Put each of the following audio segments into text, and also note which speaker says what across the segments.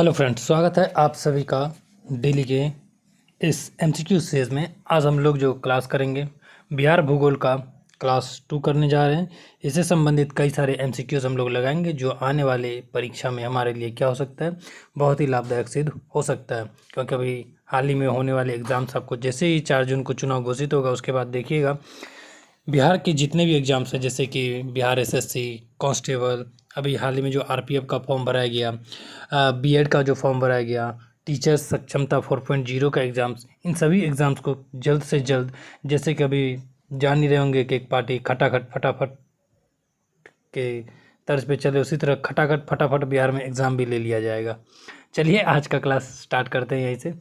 Speaker 1: Hello friends, स्वागत है आप सभी का डेली के इस एमसीक्यू सीरीज में। आज हम लोग जो क्लास करेंगे बिहार भूगोल का क्लास 2 करने जा रहे हैं। इससे संबंधित कई सारे एमसीक्यूज हम लोग लगाएंगे जो आने वाले परीक्षा में हमारे लिए क्या हो सकता है, बहुत ही लाभदायक सिद्ध हो सकता है। क्योंकि अभी हाल ही में होने वाले एग्ज़ाम्स आपको जैसे ही 4 जून को चुनाव घोषित होगा उसके बाद देखिएगा बिहार के जितने भी एग्ज़ाम्स हैं, जैसे कि बिहार एसएससी कांस्टेबल, अभी हाल ही में जो आरपीएफ का फॉर्म भराया गया, बीएड का जो फॉर्म भराया गया, टीचर्स सक्षमता 4.0 का एग्ज़ाम्स, इन सभी एग्ज़ाम्स को जल्द से जल्द, जैसे कि अभी जान ही रहे होंगे कि एक पार्टी खटाखट फटाफट के तर्ज पे चले, उसी तरह खटाखट फटाफट बिहार में एग्ज़ाम भी ले लिया जाएगा। चलिए आज का क्लास स्टार्ट करते हैं यहीं से।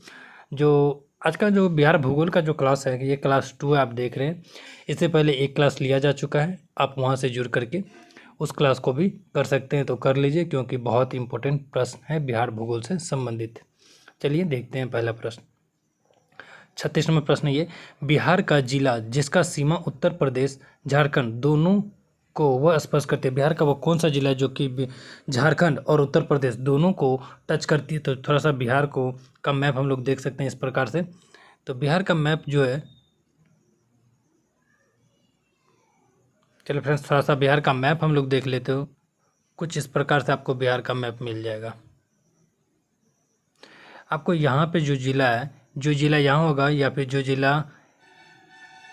Speaker 1: जो आज का जो बिहार भूगोल का जो क्लास है, ये क्लास 2 आप देख रहे हैं। इससे पहले एक क्लास लिया जा चुका है, आप वहाँ से जुड़ करके उस क्लास को भी कर सकते हैं, तो कर लीजिए क्योंकि बहुत इंपॉर्टेंट प्रश्न है बिहार भूगोल से संबंधित। चलिए देखते हैं पहला प्रश्न। 36 नंबर प्रश्न ये, बिहार का जिला जिसका सीमा उत्तर प्रदेश झारखंड दोनों को वह स्पर्श करती है। बिहार का वो कौन सा जिला है जो कि झारखंड और उत्तर प्रदेश दोनों को टच करती है? तो थोड़ा सा बिहार को का मैप हम लोग देख सकते हैं इस प्रकार से। तो बिहार का मैप जो है, चलिए फ्रेंड्स थोड़ा सा बिहार का मैप हम लोग देख लेते हो। कुछ इस प्रकार से आपको बिहार का मैप मिल जाएगा। आपको यहाँ पे जो ज़िला है, जो ज़िला यहाँ होगा या फिर जो ज़िला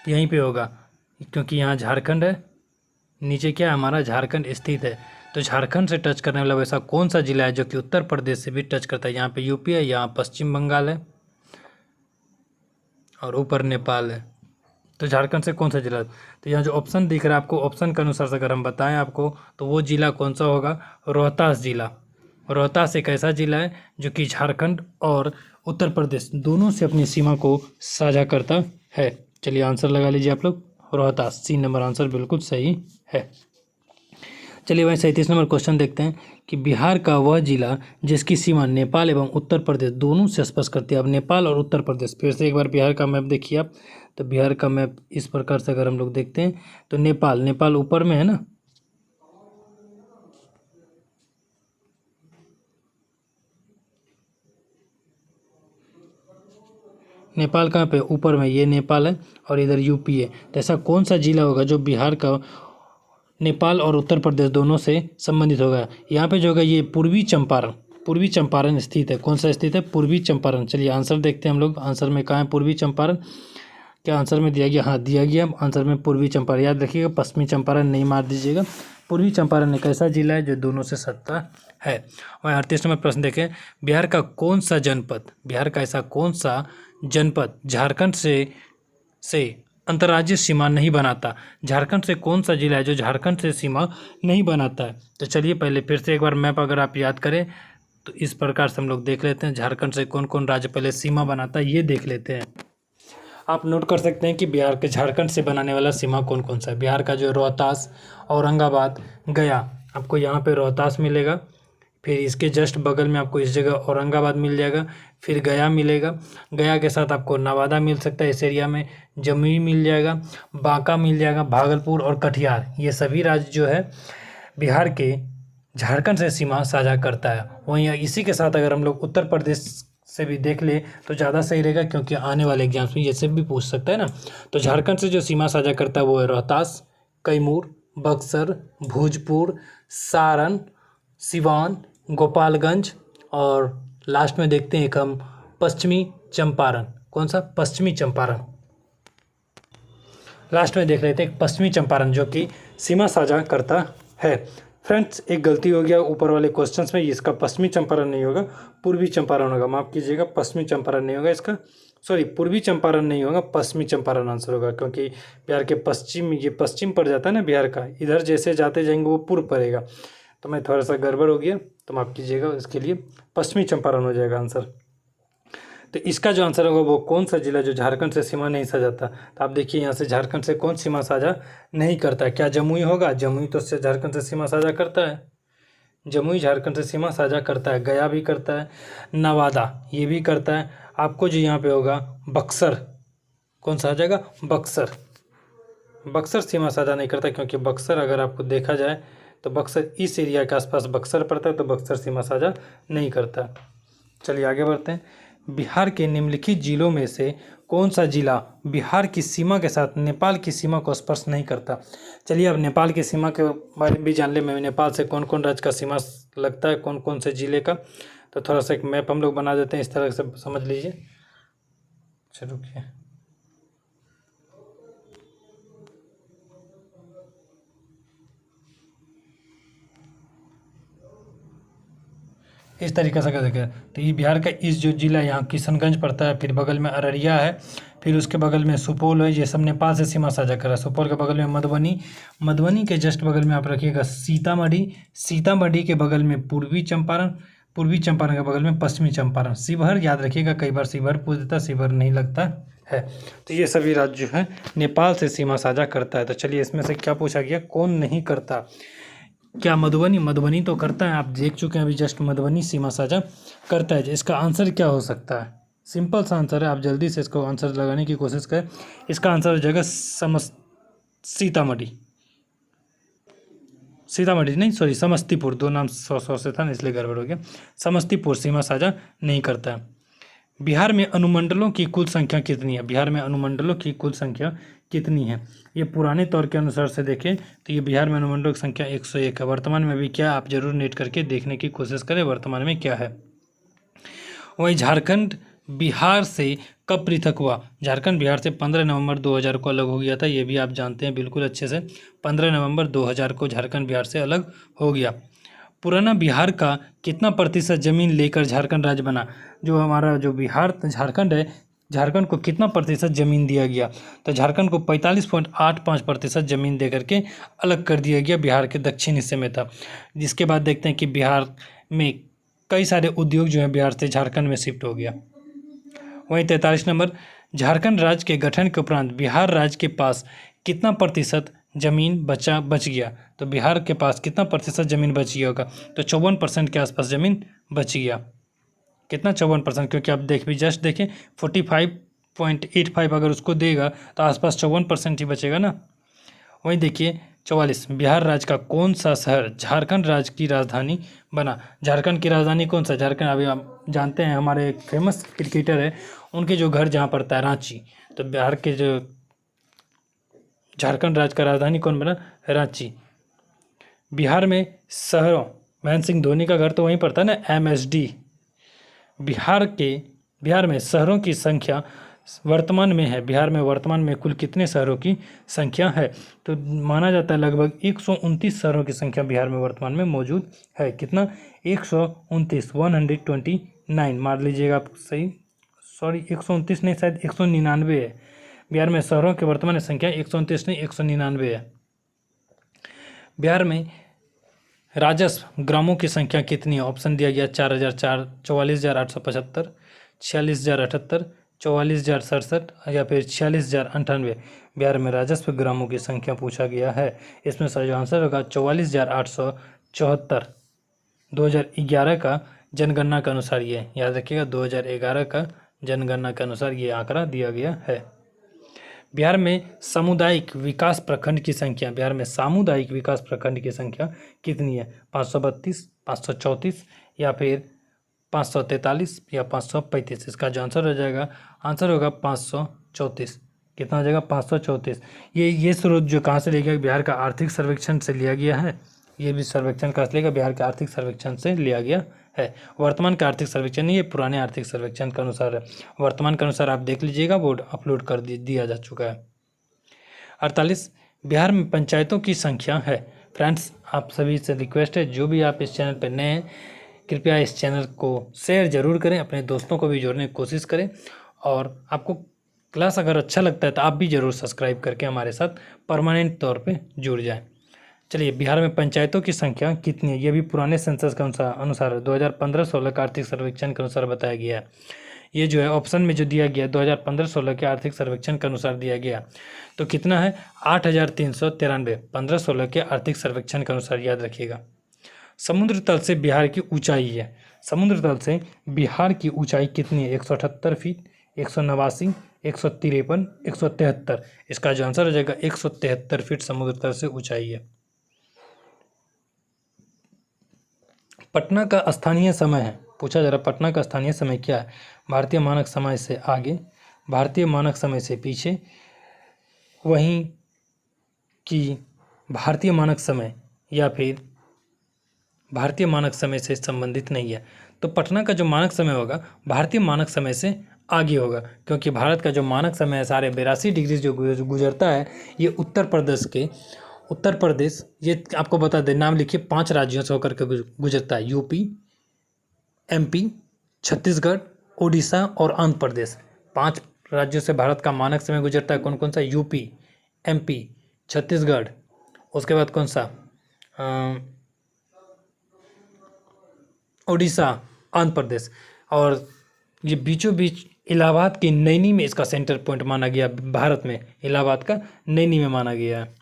Speaker 1: यहीं पे होगा, क्योंकि यहाँ झारखंड है, नीचे क्या है हमारा झारखंड स्थित है, तो झारखंड से टच करने वाला वैसा कौन सा ज़िला है जो कि उत्तर प्रदेश से भी टच करता है? यहाँ पे यूपी है, यहाँ पश्चिम बंगाल है और ऊपर नेपाल है। तो झारखंड से कौन सा जिला? तो यहाँ जो ऑप्शन दिख रहा है आपको, ऑप्शन के अनुसार से अगर हम बताएं आपको तो वो जिला कौन सा होगा? रोहतास जिला। रोहतास एक ऐसा जिला है जो कि झारखंड और उत्तर प्रदेश दोनों से अपनी सीमा को साझा करता है। चलिए आंसर लगा लीजिए आप लोग, रोहतास। 3 नंबर आंसर बिल्कुल सही है। चलिए भाई 37 नंबर क्वेश्चन देखते हैं कि बिहार का वह जिला जिसकी सीमा नेपाल एवं उत्तर प्रदेश दोनों से स्पर्श करती है। अब नेपाल और उत्तर प्रदेश, फिर से एक बार बिहार का मैप देखिए आप। तो बिहार का मैप इस प्रकार से अगर हम लोग देखते हैं तो नेपाल ऊपर में है ना, नेपाल कहाँ पे? ऊपर में, ये नेपाल है और इधर यूपी है। तो ऐसा कौन सा जिला होगा जो बिहार का नेपाल और उत्तर प्रदेश दोनों से संबंधित होगा? यहाँ पे जो होगा ये पूर्वी चंपारण स्थित है। कौन सा स्थित है? पूर्वी चंपारण। चलिए आंसर देखते हैं हम लोग, आंसर में कहाँ है पूर्वी चंपारण? क्या आंसर में दिया गया? हाँ दिया गया आंसर में पूर्वी चंपारण। याद रखिएगा, पश्चिमी चंपारण नहीं मार दीजिएगा। पूर्वी चंपारण एक ऐसा जिला है जो दोनों से सटता है। वहीं 38 नंबर प्रश्न देखें, बिहार का कौन सा जनपद, बिहार का ऐसा कौन सा जनपद झारखंड से अंतर्राज्यीय सीमा नहीं बनाता? झारखंड से कौन सा जिला है जो झारखंड से सीमा नहीं बनाता है? तो चलिए पहले फिर से एक बार मैप अगर आप याद करें तो इस प्रकार से हम लोग देख लेते हैं झारखंड से कौन कौन राज्य पहले सीमा बनाता है, ये देख लेते हैं। आप नोट कर सकते हैं कि बिहार के झारखंड से बनाने वाला सीमा कौन कौन सा है। बिहार का जो रोहतास, औरंगाबाद, गया, आपको यहाँ पे रोहतास मिलेगा, फिर इसके जस्ट बगल में आपको इस जगह औरंगाबाद मिल जाएगा, फिर गया मिलेगा, गया के साथ आपको नवादा मिल सकता है, इस एरिया में जमुई मिल जाएगा, बांका मिल जाएगा, भागलपुर और कटिहार, ये सभी राज्य जो है बिहार के झारखंड से सीमा साझा करता है। वहीं इसी के साथ अगर हम लोग उत्तर प्रदेश से भी देख ले तो ज़्यादा सही रहेगा, क्योंकि आने वाले एग्जाम्स में ये सब भी पूछ सकता है ना। तो झारखंड से जो सीमा साझा करता है वो है रोहतास, कैमूर, बक्सर, भोजपुर, सारण, सिवान, गोपालगंज और लास्ट में देखते हैं एक हम पश्चिमी चंपारण। कौन सा? पश्चिमी चंपारण। लास्ट में देख लेते हैं पश्चिमी चंपारण जो कि सीमा साझा करता है। फ्रेंड्स एक गलती हो गया ऊपर वाले क्वेश्चंस में, इसका पश्चिमी चंपारण नहीं होगा, पूर्वी चंपारण होगा। माफ़ कीजिएगा, पश्चिमी चंपारण नहीं होगा इसका, सॉरी पूर्वी चंपारण नहीं होगा, पश्चिमी चंपारण आंसर होगा। क्योंकि बिहार के पश्चिम, ये पश्चिम पड़ जाता है ना बिहार का, इधर जैसे जाते जाएंगे वो पूर्व पड़ेगा। तो मैं थोड़ा सा गड़बड़ हो गया, तो माफ़ कीजिएगा, इसके लिए पश्चिमी चंपारण हो जाएगा आंसर। तो इसका जो आंसर होगा वो कौन सा जिला जो झारखंड से सीमा नहीं साझाता? तो आप देखिए यहाँ से झारखंड से कौन सीमा साझा नहीं करता है? क्या जमुई होगा? जमुई तो से झारखंड से सीमा साझा करता है, जमुई झारखंड से सीमा साझा करता है, गया भी करता है, नवादा ये भी करता है। आपको जो यहाँ पे होगा बक्सर, कौन सा आ जाएगा? बक्सर। बक्सर सीमा साझा नहीं करता, क्योंकि बक्सर अगर आपको देखा जाए तो बक्सर इस एरिया के आसपास बक्सर पड़ता है, तो बक्सर सीमा साझा नहीं करता। चलिए आगे बढ़ते हैं। बिहार के निम्नलिखित जिलों में से कौन सा जिला बिहार की सीमा के साथ नेपाल की सीमा को स्पर्श नहीं करता। चलिए अब नेपाल की सीमा के बारे में भी जान ले। मैं नेपाल से कौन कौन राज्य का सीमा लगता है, कौन कौन से जिले का, तो थोड़ा सा एक मैप हम लोग बना देते हैं, इस तरह से समझ लीजिए। चलो रुकिए, इस तरीके से कर देखें तो ये बिहार का इस जो जिला यहाँ किशनगंज पड़ता है, फिर बगल में अररिया है, फिर उसके बगल में सुपौल है, ये सब नेपाल से सीमा साझा कर रहा है। सुपौल के बगल में मधुबनी, मधुबनी के जस्ट बगल में आप रखिएगा सीतामढ़ी, सीतामढ़ी के बगल में पूर्वी चंपारण, पूर्वी चंपारण के बगल में पश्चिमी चंपारण, शिवहर याद रखिएगा, कई बार शिवहर पूछ देता, शिवहर नहीं लगता है। तो ये सभी राज्य जो है नेपाल से सीमा साझा करता है। तो चलिए इसमें से क्या पूछा गया, कौन नहीं करता। क्या मधुबनी, मधुबनी तो करता है, आप देख चुके हैं अभी जस्ट, मधुबनी सीमा साझा करता है। इसका आंसर क्या हो सकता है, सिंपल सा आंसर है, आप जल्दी से इसको आंसर लगाने की कोशिश करें। इसका आंसर हो जाएगा सीतामढ़ी, सीतामढ़ी नहीं सॉरी समस्तीपुर, दो नाम सौ से था ना इसलिए गड़बड़ हो गया। समस्तीपुर सीमा साझा नहीं करता है। बिहार में अनुमंडलों की कुल संख्या कितनी है, बिहार में अनुमंडलों की कुल संख्या कितनी है। ये पुराने तौर के अनुसार से देखें तो ये बिहार में अनुमंडलों की संख्या 101 है। वर्तमान में भी क्या, आप जरूर नेट करके देखने की कोशिश करें वर्तमान में क्या है। वहीं झारखंड बिहार से कब पृथक हुआ, झारखंड बिहार से 15 नवंबर 2000 को अलग हो गया था, ये भी आप जानते हैं बिल्कुल अच्छे से। 15 नवंबर 2000 को झारखंड बिहार से अलग हो गया। पुराना बिहार का कितना प्रतिशत जमीन लेकर झारखंड राज्य बना, जो हमारा जो बिहार झारखंड है, झारखंड को कितना प्रतिशत जमीन दिया गया, तो झारखंड को 45.85% जमीन दे करके अलग कर दिया गया, बिहार के दक्षिण हिस्से में था। जिसके बाद देखते हैं कि बिहार में कई सारे उद्योग जो है बिहार से झारखंड में शिफ्ट हो गया। वहीं 43 नंबर, झारखंड राज्य के गठन के उपरांत बिहार राज्य के पास कितना प्रतिशत जमीन बच गया, तो बिहार के पास कितना प्रतिशत जमीन बच गया होगा, तो 54% के आसपास जमीन बच गया। कितना, 54%, क्योंकि आप देख भी जस्ट देखें 45.85 अगर उसको देगा तो आसपास 54% ही बचेगा ना। वहीं देखिए 44, बिहार राज्य का कौन सा शहर झारखंड राज्य की राजधानी बना, झारखंड की राजधानी कौन सा, झारखंड अभी आप जानते हैं हमारे एक फेमस क्रिकेटर है उनके जो घर जहाँ पड़ता है रांची, तो बिहार के जो झारखंड राज्य का राजधानी कौन बना, रांची। बिहार में शहरों, महेंद्र सिंह धोनी का घर तो वहीं पड़ता है ना, MSD। बिहार में शहरों की संख्या वर्तमान में है, बिहार में वर्तमान में कुल कितने शहरों की संख्या है, तो माना जाता है लगभग 129 शहरों की संख्या बिहार में वर्तमान में मौजूद है। कितना, 129, 129 मार लीजिएगा आप सही, सॉरी 129 नहीं, शायद 199 है। बिहार में शहरों की वर्तमान संख्या 129 नहीं 199 है। बिहार में राजस्व ग्रामों की संख्या कितनी है, ऑप्शन दिया गया 4004, 44,875, 46,078, 44,067 या फिर 46,098। बिहार में राजस्व ग्रामों की संख्या पूछा गया है, इसमें सही आंसर होगा 44,874। 2011 का जनगणना के अनुसार ये याद रखिएगा, 2011 का जनगणना के अनुसार ये आंकड़ा दिया गया है। बिहार में सामुदायिक विकास प्रखंड की संख्या, बिहार में सामुदायिक विकास प्रखंड की संख्या कितनी है, 532, 534 या फिर 543 या 535। इसका जो आंसर हो जाएगा, आंसर होगा 534। कितना हो जाएगा, 534। ये स्रोत जो कहाँ से लिया गया, बिहार का आर्थिक सर्वेक्षण से लिया गया है। ये भी सर्वेक्षण कहाँ से लिया गया, बिहार के आर्थिक सर्वेक्षण से लिया गया है। वर्तमान का आर्थिक सर्वेक्षण नहीं, ये पुराने आर्थिक सर्वेक्षण के अनुसार है। वर्तमान के अनुसार आप देख लीजिएगा, बोर्ड अपलोड कर दिया जा चुका है। 48, बिहार में पंचायतों की संख्या है। फ्रेंड्स, आप सभी से रिक्वेस्ट है, जो भी आप इस चैनल पर नए हैं कृपया इस चैनल को शेयर ज़रूर करें, अपने दोस्तों को भी जोड़ने की कोशिश करें, और आपको क्लास अगर अच्छा लगता है तो आप भी ज़रूर सब्सक्राइब करके हमारे साथ परमानेंट तौर पे जुड़ जाएं। चलिए, बिहार में पंचायतों की संख्या कितनी है, ये भी पुराने सेंसस के अनुसार 2015-16 का आर्थिक सर्वेक्षण के अनुसार बताया गया है। ये जो है ऑप्शन में जो दिया गया 2015-16 के आर्थिक सर्वेक्षण के अनुसार दिया गया, तो कितना है 8,393, 15-16 के आर्थिक सर्वेक्षण के अनुसार याद रखिएगा। समुद्र तल से बिहार की ऊंचाई है, समुद्र तल से बिहार की ऊंचाई कितनी है, 178 फीट, 189, 153, 173। इसका जो आंसर हो जाएगा 173 फीट समुद्र तल से ऊंचाई है। पटना का स्थानीय समय है, पूछा जा रहा पटना का स्थानीय समय क्या है? भारतीय मानक समय से आगे, भारतीय मानक समय से पीछे, वहीं कि भारतीय मानक समय या फिर भारतीय मानक समय से संबंधित नहीं है। तो पटना का जो मानक समय होगा भारतीय मानक समय से आगे होगा, क्योंकि भारत का जो मानक समय है 82.5 डिग्री जो गुजरता है, ये उत्तर प्रदेश, ये आपको बता दें, नाम लिखिए, 5 राज्यों से होकर के गुजरता है। यूपी, एमपी, छत्तीसगढ़, उड़ीसा और आंध्र प्रदेश। 5 राज्यों से भारत का मानक समय गुजरता है। कौन कौन सा? यूपी, एमपी, छत्तीसगढ़, उसके बाद कौन सा? उड़ीसा, आंध्र प्रदेश। और ये बीचों बीच इलाहाबाद की नैनी में इसका सेंटर पॉइंट माना गया, भारत में इलाहाबाद का नैनी में माना गया है।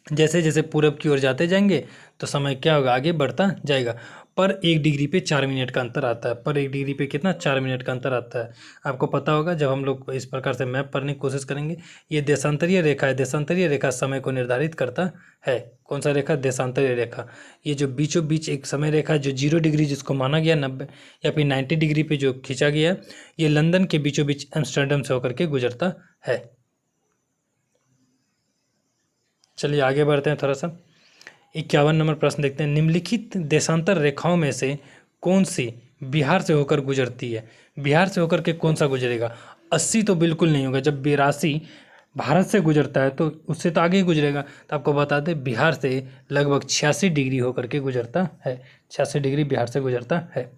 Speaker 1: जैसे जैसे पूरब की ओर जाते जाएंगे तो समय क्या होगा? आगे बढ़ता जाएगा। पर 1 डिग्री पे 4 मिनट का अंतर आता है। पर 1 डिग्री पे कितना? 4 मिनट का अंतर आता है। आपको पता होगा जब हम लोग इस प्रकार से मैप पढ़ने की कोशिश करेंगे। ये देशांतरीय रेखा है। देशांतरीय रेखा समय को निर्धारित करता है। कौन सा रेखा? देशांतरीय रेखा। ये जो बीचों बीच एक समय रेखा जो 0 डिग्री जिसको माना गया 90 या फिर 90 डिग्री पे जो खींचा गया, ये लंदन के बीचों बीच एम्स्टर्डम से होकर के गुजरता है। चलिए आगे बढ़ते हैं थोड़ा सा। 51 नंबर प्रश्न देखते हैं। निम्नलिखित देशांतर रेखाओं में से कौन सी बिहार से होकर गुजरती है? बिहार से होकर के कौन सा गुजरेगा? 80 तो बिल्कुल नहीं होगा। जब 82 भारत से गुजरता है तो उससे तो आगे ही गुजरेगा। तो आपको बता दें बिहार से लगभग 86 डिग्री होकर के गुजरता है। 86 डिग्री बिहार से गुजरता है।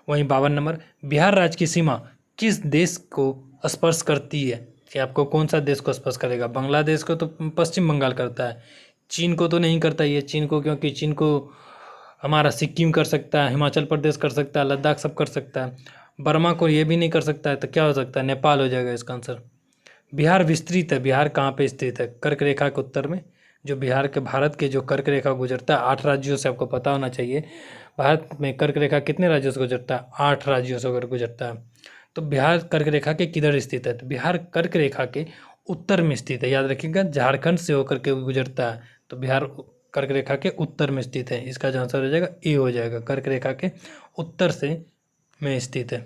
Speaker 1: वहीं 52 नंबर, बिहार राज्य की सीमा किस देश को स्पर्श करती है? कि आपको कौन सा देश को स्पर्श करेगा? बांग्लादेश को तो पश्चिम बंगाल करता है, चीन को तो नहीं करता ये। चीन को, क्योंकि चीन को हमारा सिक्किम कर सकता है, हिमाचल प्रदेश कर सकता है, लद्दाख सब कर सकता है। बर्मा को ये भी नहीं कर सकता है, तो क्या हो सकता है? नेपाल हो जाएगा इसका आंसर। बिहार विस्तृत है। बिहार कहाँ पे स्थित है? कर्क रेखा के उत्तर में। जो बिहार के, भारत के जो कर्क रेखा गुजरता है 8 राज्यों से, आपको पता होना चाहिए। भारत में कर्क रेखा कितने राज्यों से गुजरता है? 8 राज्यों से होकर गुजरता है। तो बिहार कर्क रेखा के किधर स्थित है? तो बिहार कर्क रेखा के उत्तर में स्थित है। याद रखिएगा, झारखंड से होकर के गुजरता है। तो बिहार कर्क रेखा के उत्तर में स्थित है। इसका जो आंसर हो जाएगा ए हो जाएगा। कर्क रेखा के उत्तर से में स्थित है।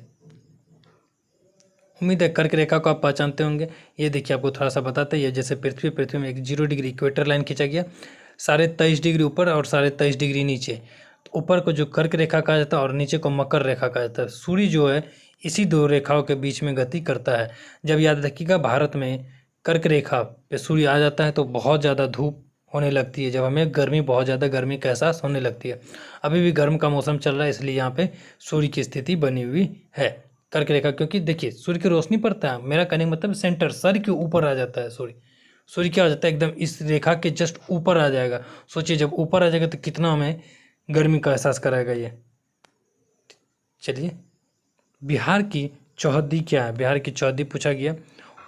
Speaker 1: उम्मीद है कर्क रेखा को आप पहचानते होंगे। ये देखिए आपको थोड़ा सा बताते हैं। जैसे पृथ्वी में एक 0 डिग्री इक्वेटर लाइन खींचा गया, 23.5 डिग्री ऊपर और 23.5 डिग्री नीचे। तो ऊपर को जो कर्क रेखा कहा जाता है और नीचे को मकर रेखा कहा जाता है। सूर्य जो है इसी 2 रेखाओं के बीच में गति करता है। जब याद रखिएगा भारत में कर्क रेखा पे सूर्य आ जाता है तो बहुत ज़्यादा धूप होने लगती है। जब हमें बहुत ज़्यादा गर्मी का एहसास होने लगती है। अभी भी गर्म का मौसम चल रहा है, इसलिए यहाँ पे सूर्य की स्थिति बनी हुई है कर्क रेखा। क्योंकि देखिए सूर्य की रोशनी पड़ता है, मेरा कहने का मतलब सेंटर, सर के ऊपर आ जाता है सूर्य। सूर्य क्या हो जाता है? एकदम इस रेखा के जस्ट ऊपर आ जाएगा। सोचिए जब ऊपर आ जाएगा तो कितना हमें गर्मी का एहसास कराएगा ये। चलिए, बिहार की चौहद्दी क्या है? बिहार की चौहद्दी पूछा गया।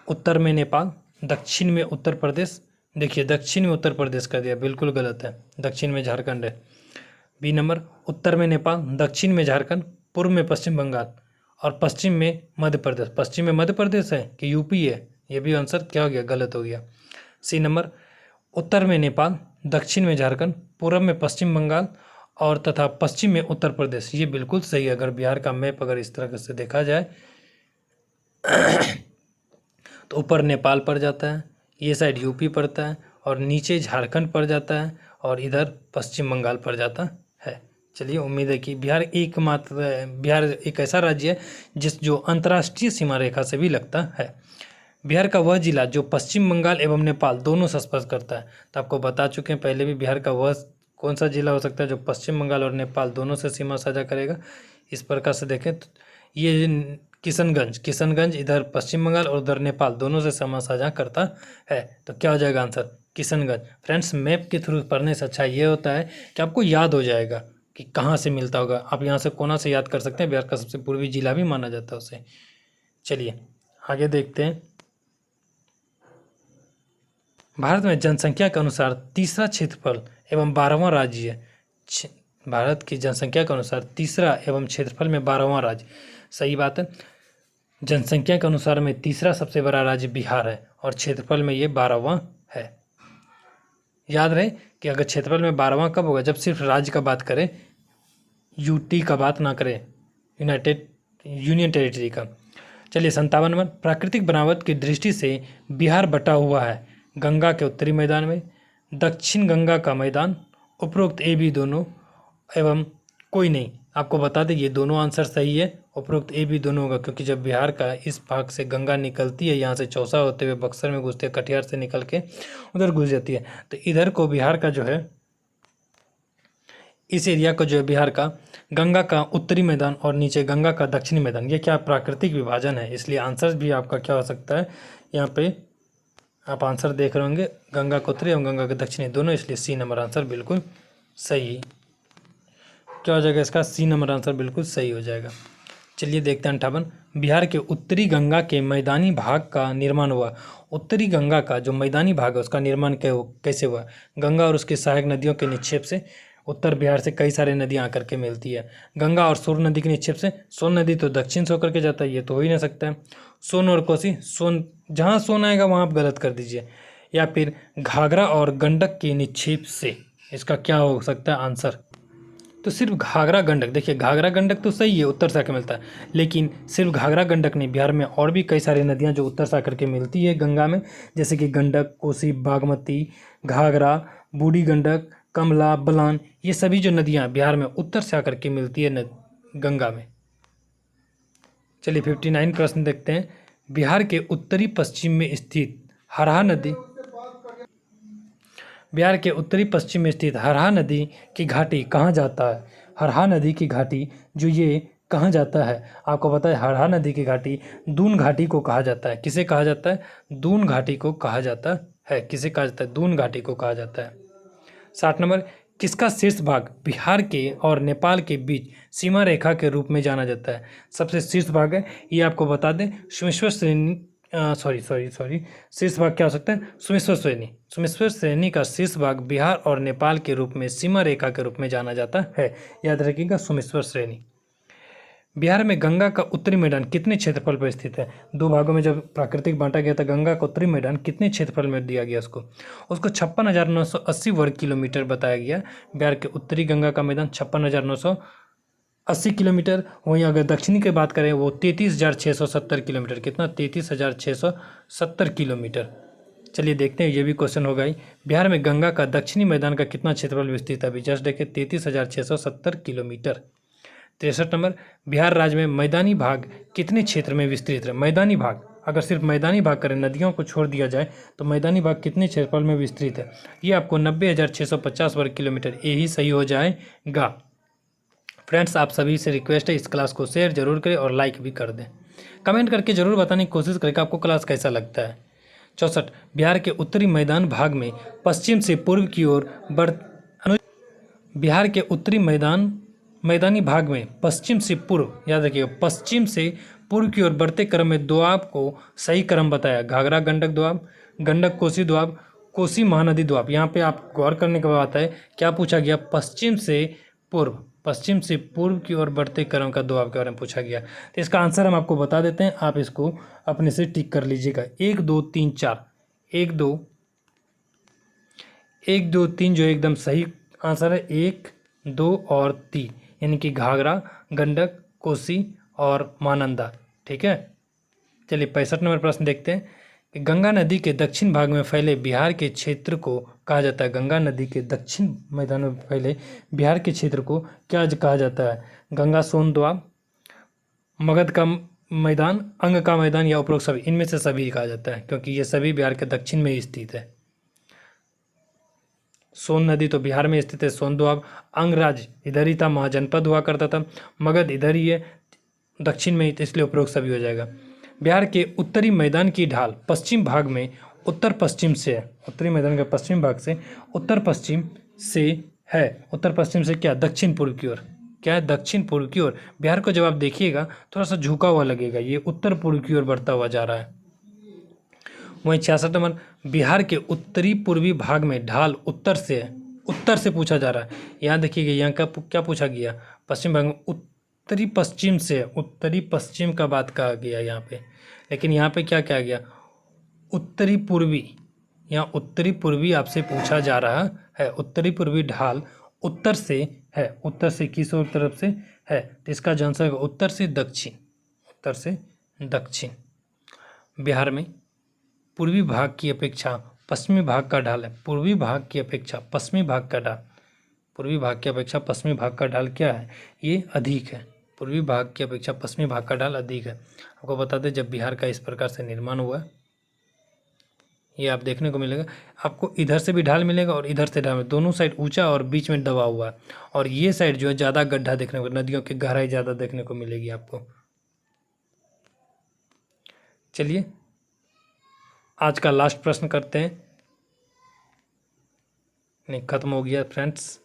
Speaker 1: उत्तर में नेपाल, दक्षिण में उत्तर प्रदेश। देखिए दक्षिण में उत्तर प्रदेश कर दिया, बिल्कुल गलत है। दक्षिण में झारखंड है। बी नंबर, उत्तर में नेपाल, दक्षिण में झारखंड, पूर्व में पश्चिम बंगाल और पश्चिम में मध्य प्रदेश। पश्चिम में मध्य प्रदेश है कि यूपी है? ये भी आंसर क्या हो गया? गलत हो गया। सी नंबर, उत्तर में नेपाल, दक्षिण में झारखंड, पूर्व में पश्चिम बंगाल और तथा पश्चिम में उत्तर प्रदेश। ये बिल्कुल सही है। अगर बिहार का मैप अगर इस तरह से देखा जाए तो ऊपर नेपाल पड़ जाता है, ये साइड यूपी पड़ता है और नीचे झारखंड पड़ जाता है और इधर पश्चिम बंगाल पड़ जाता है। चलिए, उम्मीद है कि बिहार एक ऐसा राज्य है जो अंतर्राष्ट्रीय सीमा रेखा से भी लगता है। बिहार का वह जिला जो पश्चिम बंगाल एवं नेपाल दोनों से स्पर्श करता है। तो आपको बता चुके हैं पहले भी, बिहार का वह कौन सा जिला हो सकता है जो पश्चिम बंगाल और नेपाल दोनों से सीमा साझा करेगा। इस प्रकार से देखें तो ये किशनगंज इधर पश्चिम बंगाल और उधर नेपाल दोनों से सीमा साझा करता है। तो क्या हो जाएगा आंसर? किशनगंज। फ्रेंड्स, मैप के थ्रू पढ़ने से अच्छा ये होता है कि आपको याद हो जाएगा कि कहाँ से मिलता होगा। आप यहाँ से कोना से याद कर सकते हैं। बिहार का सबसे पूर्वी जिला भी माना जाता है उसे। चलिए आगे देखते हैं। भारत में जनसंख्या के अनुसार तीसरा क्षेत्रफल एवं 12वां राज्य है। भारत की जनसंख्या के अनुसार तीसरा एवं क्षेत्रफल में 12वां राज्य। सही बात है। जनसंख्या के अनुसार में तीसरा सबसे बड़ा राज्य बिहार है और क्षेत्रफल में ये 12वां है। याद रहे कि अगर क्षेत्रफल में 12वां कब होगा? जब सिर्फ राज्य का बात करें, यूटी का बात ना करें। यूनाइटेड यूनियन टेरिटरी का। चलिए 57 नंबर, प्राकृतिक बनावट की दृष्टि से बिहार बटा हुआ है गंगा के उत्तरी मैदान में, दक्षिण गंगा का मैदान, उपरोक्त ए बी दोनों एवं कोई नहीं। आपको बता दें ये दोनों आंसर सही है, उपरोक्त ए बी दोनों होगा, क्योंकि जब बिहार का इस भाग से गंगा निकलती है, यहाँ से चौसा होते हुए बक्सर में घुसते, कटिहार से निकल के उधर घुस जाती है, तो इधर को बिहार का जो है, इस एरिया को जो है बिहार का गंगा का उत्तरी मैदान और नीचे गंगा का दक्षिणी मैदान, ये क्या प्राकृतिक विभाजन है, इसलिए आंसर भी आपका क्या हो सकता है, यहाँ पे आप आंसर देख रहे होंगे गंगा का उत्तरी एवं गंगा का दक्षिणी दोनों, इसलिए सी नंबर आंसर बिल्कुल सही। क्या हो जाएगा इसका, सी नंबर आंसर बिल्कुल सही हो जाएगा। चलिए देखते हैं 58, बिहार के उत्तरी गंगा के मैदानी भाग का निर्माण हुआ। उत्तरी गंगा का जो मैदानी भाग है उसका निर्माण कैसे हुआ? गंगा और उसके सहायक नदियों के निक्षेप से। उत्तर बिहार से कई सारे नदियाँ आकर के मिलती है। गंगा और सोन नदी के निक्षेप से। सोन नदी तो दक्षिण से होकर के जाता है, ये तो हो ही नहीं सकता है। सोन और कोसी, सोन जहाँ सोन आएगा वहाँ आप गलत कर दीजिए। या फिर घाघरा और गंडक के निक्षेप से, इसका क्या हो सकता है आंसर? तो सिर्फ घाघरा गंडक, देखिए घाघरा गंडक तो सही है, उत्तर से आकर मिलता है, लेकिन सिर्फ घाघरा गंडक नहीं, बिहार में और भी कई सारी नदियाँ जो उत्तर से आकर के मिलती है गंगा में, जैसे कि गंडक, कोसी, बागमती, घाघरा, बूढ़ी गंडक, कमला, बलान, ये सभी जो नदियाँ बिहार में उत्तर से आकर के मिलती है गंगा में। चलिए 59 प्रश्न देखते हैं। बिहार के उत्तरी पश्चिम में स्थित हरहा नदी, बिहार के उत्तरी पश्चिम में स्थित हरहा नदी की घाटी कहाँ जाता है? हरहा नदी की घाटी जो ये कहाँ जाता है? आपको पता है हरहा नदी की घाटी दून घाटी को कहा जाता है। किसे कहा जाता है? दून घाटी को कहा जाता है। किसे कहा जाता है? दून घाटी को कहा जाता है। 60 नंबर, किसका शीर्ष भाग बिहार के और नेपाल के बीच सीमा रेखा के रूप में जाना जाता है? सबसे शीर्ष भाग है ये, आपको बता दें सुमेश्वर श्रेणी, शीर्ष भाग क्या हो सकता है? सुमेश्वर श्रेणी। सुमेश्वर श्रेणी का शीर्ष भाग बिहार और नेपाल के रूप में सीमा रेखा के रूप में जाना जाता है, याद रखिएगा सुमेश्वर श्रेणी। बिहार में गंगा का उत्तरी मैदान कितने क्षेत्रफल पर स्थित है? दो भागों में जब प्राकृतिक बांटा गया था, गंगा का उत्तरी मैदान कितने क्षेत्रफल में दिया गया उसको? 56,980 वर्ग किलोमीटर बताया गया। बिहार के उत्तरी गंगा का मैदान 56,980 किलोमीटर। वहीं अगर दक्षिणी की बात करें वो 33,670 किलोमीटर। कितना? 33,670 किलोमीटर। चलिए देखते हैं, ये भी क्वेश्चन होगा ही। बिहार में गंगा का दक्षिणी मैदान का कितना क्षेत्रफल विस्तृत है? अभी जस्ट देखिए 33,670 किलोमीटर। 63 नंबर, बिहार राज्य में मैदानी भाग कितने क्षेत्र में विस्तृत है? मैदानी भाग, अगर सिर्फ मैदानी भाग करें, नदियों को छोड़ दिया जाए, तो मैदानी भाग कितने क्षेत्रफल में विस्तृत है? ये आपको 90,650 वर्ग किलोमीटर, यही सही हो जाएगा। फ्रेंड्स, आप सभी से रिक्वेस्ट है इस क्लास को शेयर जरूर करें और लाइक भी कर दें। कमेंट करके जरूर बताने की कोशिश करें कि आपको क्लास कैसा लगता है। 64, बिहार के उत्तरी मैदान भाग में पश्चिम से पूर्व की ओर बिहार के उत्तरी मैदानी भाग में पश्चिम से पूर्व, याद रखिएगा, पश्चिम से पूर्व की ओर बढ़ते क्रम में दोआब को सही क्रम बताया। घाघरा गंडक दोआब, गंडक कोसी दोआब, कोसी महानदी दोआब। यहाँ पे आप गौर करने की बात है, क्या पूछा गया? पश्चिम से पूर्व, पश्चिम से पूर्व की ओर बढ़ते क्रम का दोआब के बारे में पूछा गया। तो इसका आंसर हम आपको बता देते हैं, आप इसको अपने से टिक कर लीजिएगा। 1 2 3 4, 1 2 3 जो एकदम सही आंसर है, 1 2 और 3, यानी कि घाघरा, गंडक, कोसी और महानंदा। ठीक है। चलिए 65 नंबर प्रश्न देखते हैं कि गंगा नदी के दक्षिण भाग में फैले बिहार के क्षेत्र को कहा जाता है। गंगा नदी के दक्षिण मैदान में फैले बिहार के क्षेत्र को क्या कहा जाता है? गंगा सोन दोआब, मगध का मैदान, अंग का मैदान या उपरोक्त सभी, इनमें से सभी कहा जाता है, क्योंकि ये सभी बिहार के दक्षिण में ही स्थित है। सोन नदी तो बिहार में स्थित है, सोन दोआब। अंगराज इधर ही था, महाजनपद हुआ करता था। मगध इधर ही है, दक्षिण में ही, इसलिए उपरोक्त सभी हो जाएगा। बिहार के उत्तरी मैदान की ढाल पश्चिम भाग में उत्तर पश्चिम से है। उत्तरी मैदान के पश्चिम भाग से उत्तर पश्चिम से है। उत्तर पश्चिम से क्या? दक्षिण पूर्व की ओर। क्या है? दक्षिण पूर्व की ओर। बिहार को जब आप देखिएगा थोड़ा सा झुका हुआ लगेगा, ये उत्तर पूर्व की ओर बढ़ता हुआ जा रहा है। वहीं 66 नंबर, बिहार के उत्तरी पूर्वी भाग में ढाल उत्तर से है। उत्तर से पूछा जा रहा है, यहाँ देखिएगा, यहाँ का क्या पूछा गया? पश्चिम भाग में उत्तरी पश्चिम से, उत्तरी पश्चिम का बात कहा गया यहाँ पे, लेकिन यहाँ पे क्या कहा गया? उत्तरी पूर्वी। यहाँ उत्तरी पूर्वी आपसे पूछा जा रहा है। उत्तरी पूर्वी ढाल उत्तर से है, उत्तर से किस और तरफ से है, तो इसका जो आंसर है उत्तर से दक्षिण, उत्तर से दक्षिण। बिहार में पूर्वी भाग की अपेक्षा पश्चिमी भाग का ढाल है, पूर्वी भाग की अपेक्षा पश्चिमी भाग का ढाल, पूर्वी भाग की अपेक्षा पश्चिमी भाग का ढाल क्या है, ये अधिक है, पूर्वी भाग की अपेक्षा पश्चिमी भाग का ढाल अधिक है। आपको बता दें जब बिहार का इस प्रकार से निर्माण हुआ, ये आप देखने को मिलेगा, आपको इधर से भी ढाल मिलेगा और इधर से ढाल, दोनों साइड ऊंचा और बीच में दबा हुआ है, और ये साइड जो है ज़्यादा गड्ढा देखने को, नदियों की गहराई ज़्यादा देखने को मिलेगी आपको। चलिए आज का लास्ट प्रश्न करते हैं, नहीं खत्म हो गया फ्रेंड्स,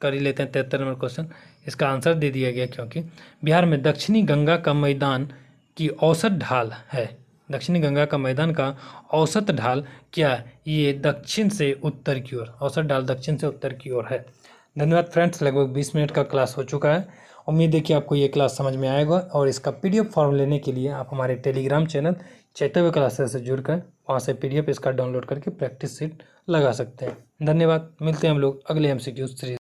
Speaker 1: कर ही लेते हैं 73 नंबर क्वेश्चन। इसका आंसर दे दिया गया, क्योंकि बिहार में दक्षिणी गंगा का मैदान की औसत ढाल है, दक्षिणी गंगा का मैदान का औसत ढाल क्या है, ये दक्षिण से उत्तर की ओर, औसत ढाल दक्षिण से उत्तर की ओर है। धन्यवाद फ्रेंड्स, लगभग 20 मिनट का क्लास हो चुका है। उम्मीद है कि आपको ये क्लास समझ में आएगा, और इसका PDF फॉर्म लेने के लिए आप हमारे टेलीग्राम चैनल चैतव्य क्लासेस से जुड़कर वहाँ से PDF इसका डाउनलोड करके प्रैक्टिस सीट लगा सकते हैं। धन्यवाद, मिलते हैं हम लोग अगले MCQ सीरीज।